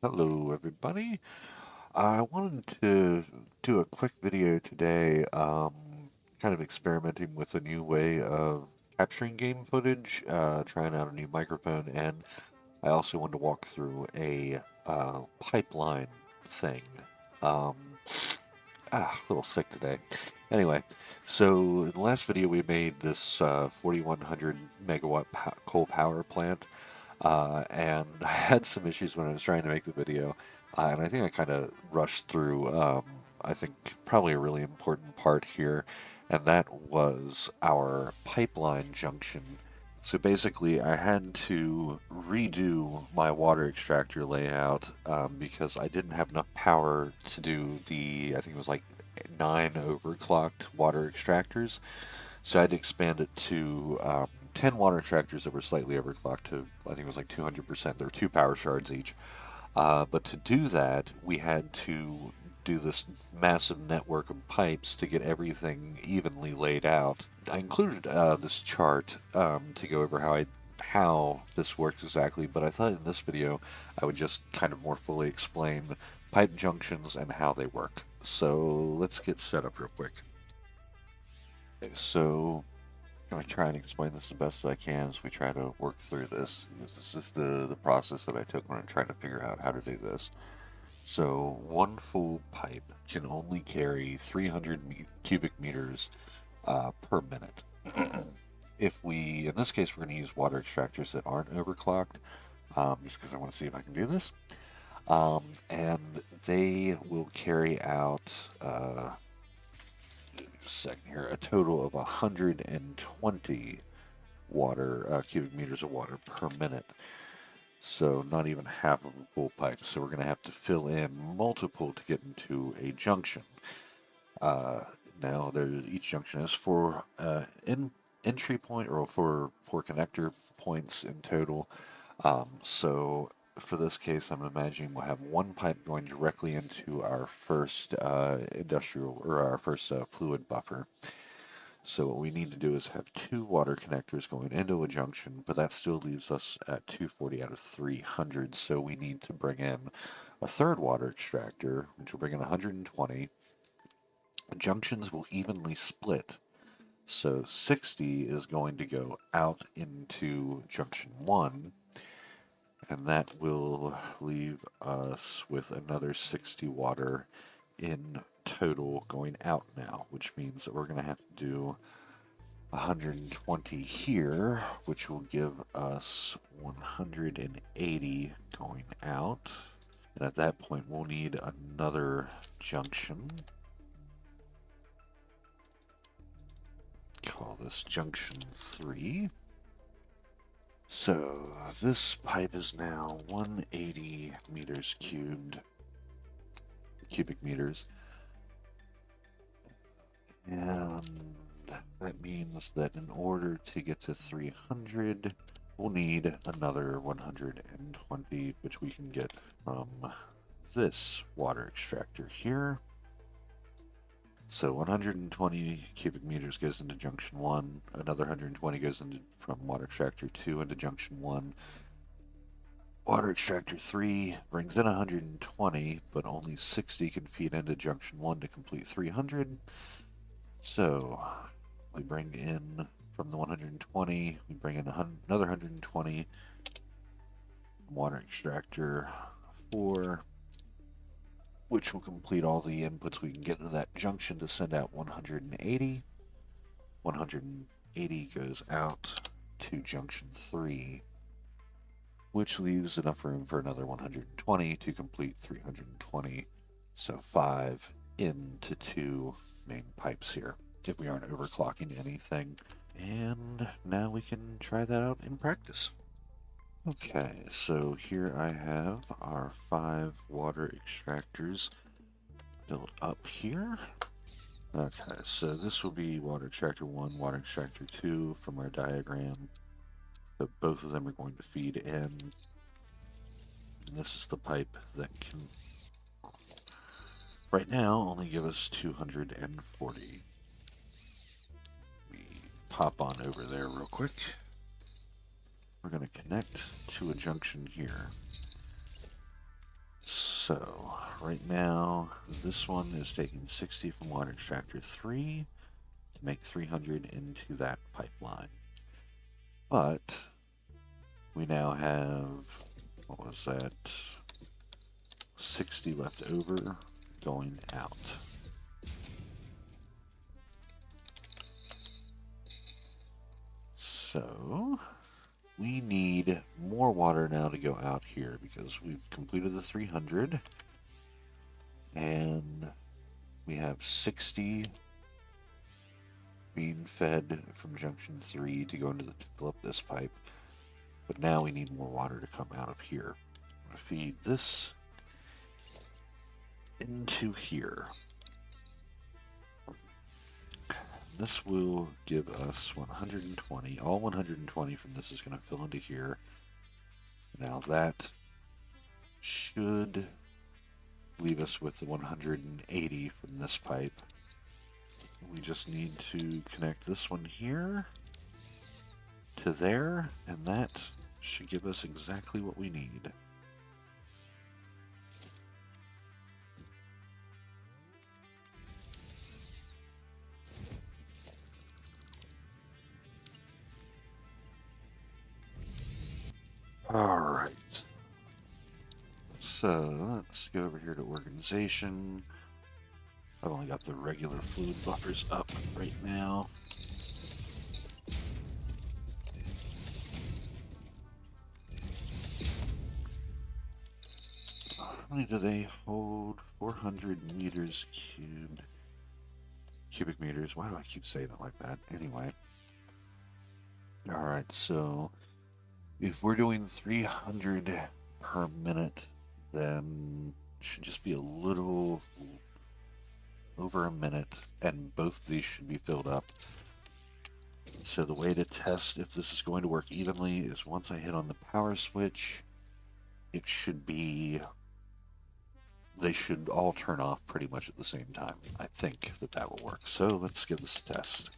Hello, everybody. I wanted to do a quick video today, kind of experimenting with a new way of capturing game footage, trying out a new microphone, and I also wanted to walk through a pipeline thing. Um, a little sick today. Anyway, so in the last video we made this 4100 megawatt coal power plant. And I had some issues when I was trying to make the video, and I think I kind of rushed through, I think, probably a really important part here, and that was our pipeline junction. So basically, I had to redo my water extractor layout because I didn't have enough power to do I think it was like 9 overclocked water extractors. So I had to expand it to 10 water extractors that were slightly overclocked to, I think it was like 200%. There were 2 power shards each. But to do that, we had to do this massive network of pipes to get everything evenly laid out. I included this chart to go over how this works exactly, but I thought in this video I would just kind of more fully explain pipe junctions and how they work. So let's get set up real quick. Okay, so I'm going to try and explain this the best as I can as we try to work through this. This is the process that I took when I'm trying to figure out how to do this. So one full pipe can only carry 300 cubic meters per minute. If we, in this case, we're going to use water extractors that aren't overclocked, just because I want to see if I can do this. And they will carry out second here, a total of 120 cubic meters of water per minute. So not even half of a full pipe. So we're going to have to fill in multiple to get into a junction. Uh, now, each junction is for entry point or for connector points in total. So for this case, I'm imagining we'll have one pipe going directly into our first industrial or our first fluid buffer. So what we need to do is have 2 water connectors going into a junction, but that still leaves us at 240 out of 300. So we need to bring in a third water extractor, which will bring in 120. Junctions will evenly split. So 60 is going to go out into junction 1, and that will leave us with another 60 water in total going out now, which means that we're going to have to do 120 here, which will give us 180 going out. And at that point, we'll need another junction. Call this junction 3. So this pipe is now 180 meters cubic meters. And that means that in order to get to 300, we'll need another 120, which we can get from this water extractor here. So 120 cubic meters goes into junction 1, another 120 goes into from water extractor 2 into junction 1. Water extractor 3 brings in 120, but only 60 can feed into junction 1 to complete 300. So we bring in from the 120, we bring in another 120 water extractor 4, which will complete all the inputs we can get into that junction to send out 180. 180 goes out to junction 3, which leaves enough room for another 120 to complete 320. So 5 into 2 main pipes here, if we aren't overclocking anything. And now we can try that out in practice. Okay, so here I have our 5 water extractors built up here. Okay, so this will be water extractor 1, water extractor 2 from our diagram. So both of them are going to feed in. And this is the pipe that can, right now, only give us 240. We pop on over there real quick. We're going to connect to a junction here. So, right now, this one is taking 60 from water extractor 3 to make 300 into that pipeline. But we now have, what was that, 60 left over going out. So, we need more water now to go out here because we've completed the 300 and we have 60 being fed from junction 3 to go into to fill up this pipe. But now we need more water to come out of here. I'm going to feed this into here. This will give us 120. All 120 from this is going to fill into here. Now that should leave us with the 180 from this pipe. We just need to connect this one here to there, and that should give us exactly what we need. Alright. So, let's go over here to organization. I've only got the regular fluid buffers up right now. How many do they hold? 400 meters cubed. Cubic meters. Why do I keep saying it like that? Anyway. Alright, so if we're doing 300 per minute, then it should just be a little over a minute, and both of these should be filled up. So the way to test if this is going to work evenly is once I hit on the power switch, it should be, they should all turn off pretty much at the same time. I think that that will work. So let's give this a test.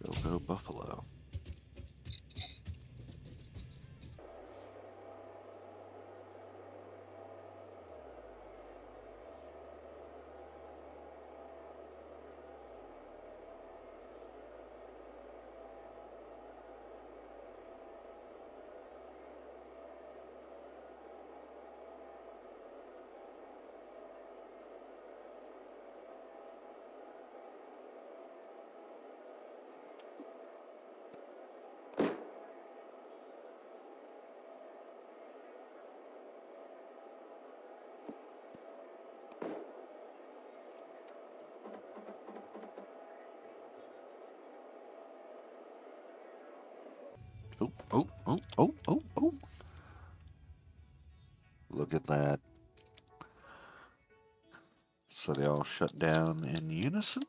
Go, go, Buffalo. Oh, oh, oh, oh, oh, oh. Look at that. So they all shut down in unison.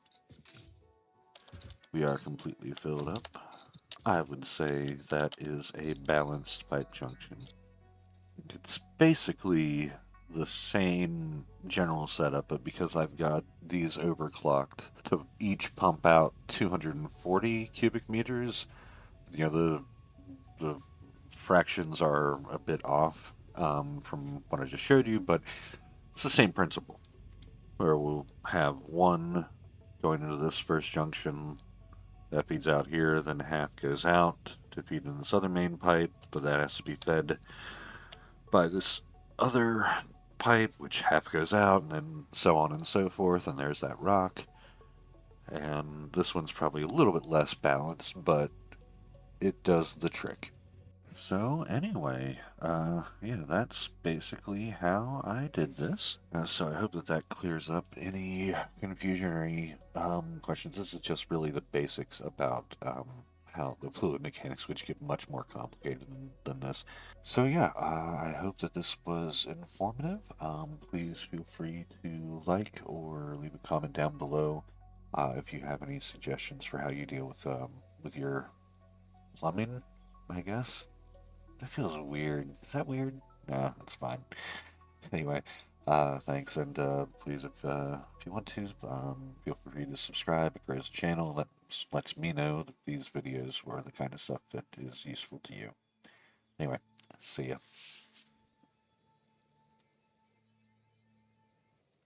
We are completely filled up. I would say that is a balanced pipe junction. It's basically the same general setup, but because I've got these overclocked to each pump out 240 cubic meters, you know, the fractions are a bit off from what I just showed you, but it's the same principle, where we'll have one going into this first junction that feeds out here, then half goes out to feed in this other main pipe, but that has to be fed by this other pipe, which half goes out, and then so on and so forth, and there's that rock. And this one's probably a little bit less balanced, but it does the trick. So anyway, yeah, that's basically how I did this. So I hope that that clears up any confusion or any questions. This is just really the basics about how the fluid mechanics, which get much more complicated than this. So yeah, I hope that this was informative. Please feel free to like or leave a comment down below if you have any suggestions for how you deal with your plumbing, I guess. That feels weird. Is that weird? Nah, that's fine. Anyway, thanks, and please, if you want to, feel free to subscribe. It grows the channel. Lets me know that these videos were the kind of stuff that is useful to you. Anyway, see ya.